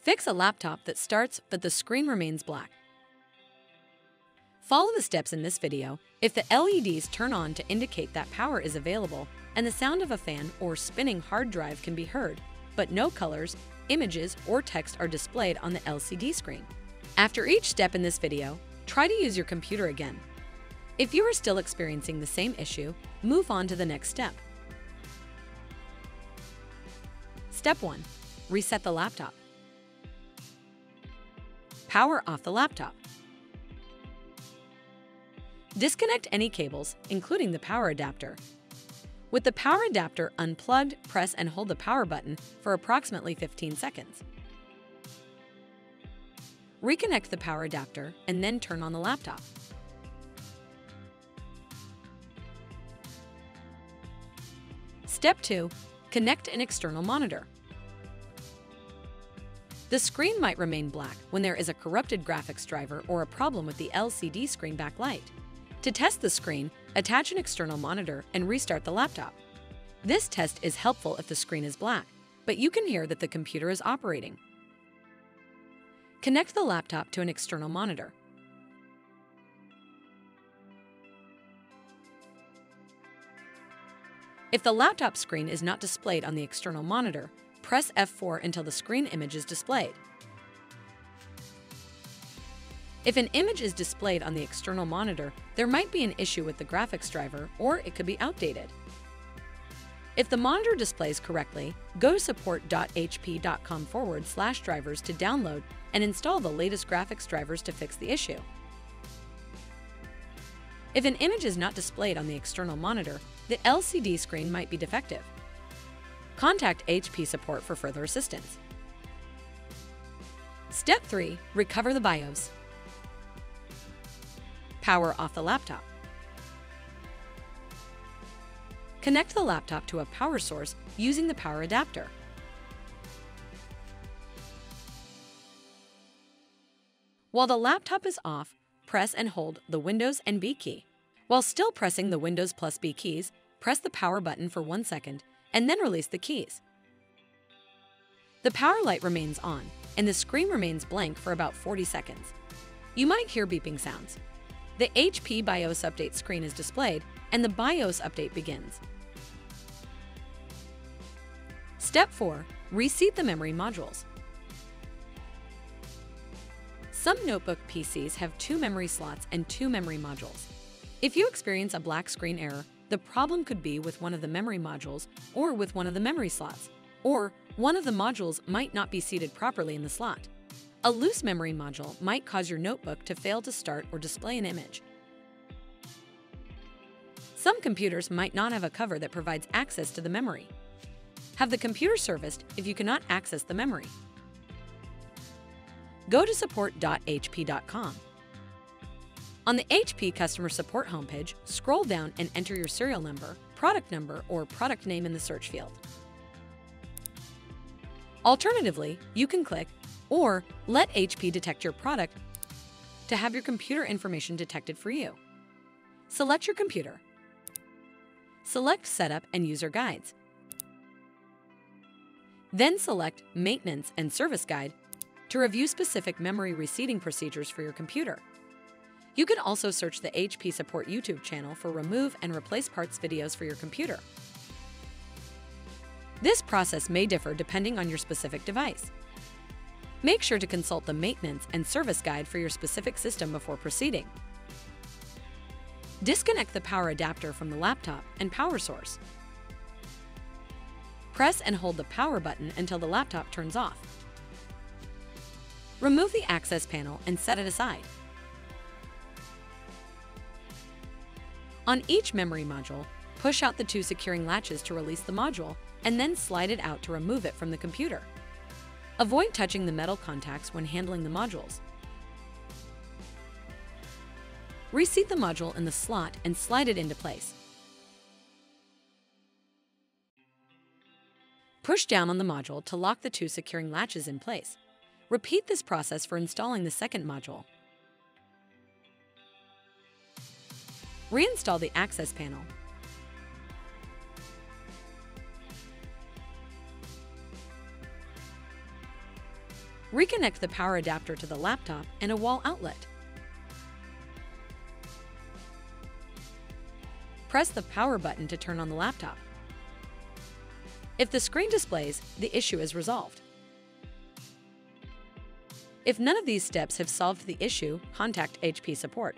Fix a laptop that starts but the screen remains black. Follow the steps in this video. If the LEDs turn on to indicate that power is available and the sound of a fan or spinning hard drive can be heard, but no colors, images, or text are displayed on the LCD screen. After each step in this video, try to use your computer again. If you are still experiencing the same issue, move on to the next step. Step 1. Reset the laptop. Power off the laptop. Disconnect any cables, including the power adapter. With the power adapter unplugged, press and hold the power button for approximately 15 seconds. Reconnect the power adapter and then turn on the laptop. Step 2. Connect an external monitor. The screen might remain black when there is a corrupted graphics driver or a problem with the LCD screen backlight. To test the screen, attach an external monitor and restart the laptop. This test is helpful if the screen is black, but you can hear that the computer is operating. Connect the laptop to an external monitor. If the laptop screen is not displayed on the external monitor, press F4 until the screen image is displayed. If an image is displayed on the external monitor, there might be an issue with the graphics driver, or it could be outdated. If the monitor displays correctly, go to support.hp.com/drivers to download and install the latest graphics drivers to fix the issue. If an image is not displayed on the external monitor, the LCD screen might be defective. Contact HP support for further assistance. Step 3. Recover the BIOS. Power off the laptop. Connect the laptop to a power source using the power adapter. While the laptop is off, press and hold the Windows and B key. While still pressing the Windows plus B keys, press the power button for 1 second and then release the keys. The power light remains on and the screen remains blank for about 40 seconds. You might hear beeping sounds. The HP BIOS update screen is displayed and the BIOS update begins. Step 4. Reseat the memory modules. Some notebook PCs have 2 memory slots and 2 memory modules. If you experience a black screen error, the problem could be with one of the memory modules or with one of the memory slots, or one of the modules might not be seated properly in the slot. A loose memory module might cause your notebook to fail to start or display an image. Some computers might not have a cover that provides access to the memory. Have the computer serviced if you cannot access the memory. Go to support.hp.com. On the HP customer support homepage, scroll down and enter your serial number, or product name in the search field. Alternatively, you can click or let HP detect your product to have your computer information detected for you. Select your computer. Select Setup and User Guides. Then select Maintenance and Service Guide to review specific memory reseating procedures for your computer. You can also search the HP Support YouTube channel for remove and replace parts videos for your computer. This process may differ depending on your specific device. Make sure to consult the Maintenance and Service Guide for your specific system before proceeding. Disconnect the power adapter from the laptop and power source. Press and hold the power button until the laptop turns off. Remove the access panel and set it aside. On each memory module, push out the 2 securing latches to release the module and then slide it out to remove it from the computer. Avoid touching the metal contacts when handling the modules. Reseat the module in the slot and slide it into place. Push down on the module to lock the 2 securing latches in place. Repeat this process for installing the second module. Reinstall the access panel. Reconnect the power adapter to the laptop and a wall outlet. Press the power button to turn on the laptop. If the screen displays, the issue is resolved. If none of these steps have solved the issue, contact HP support.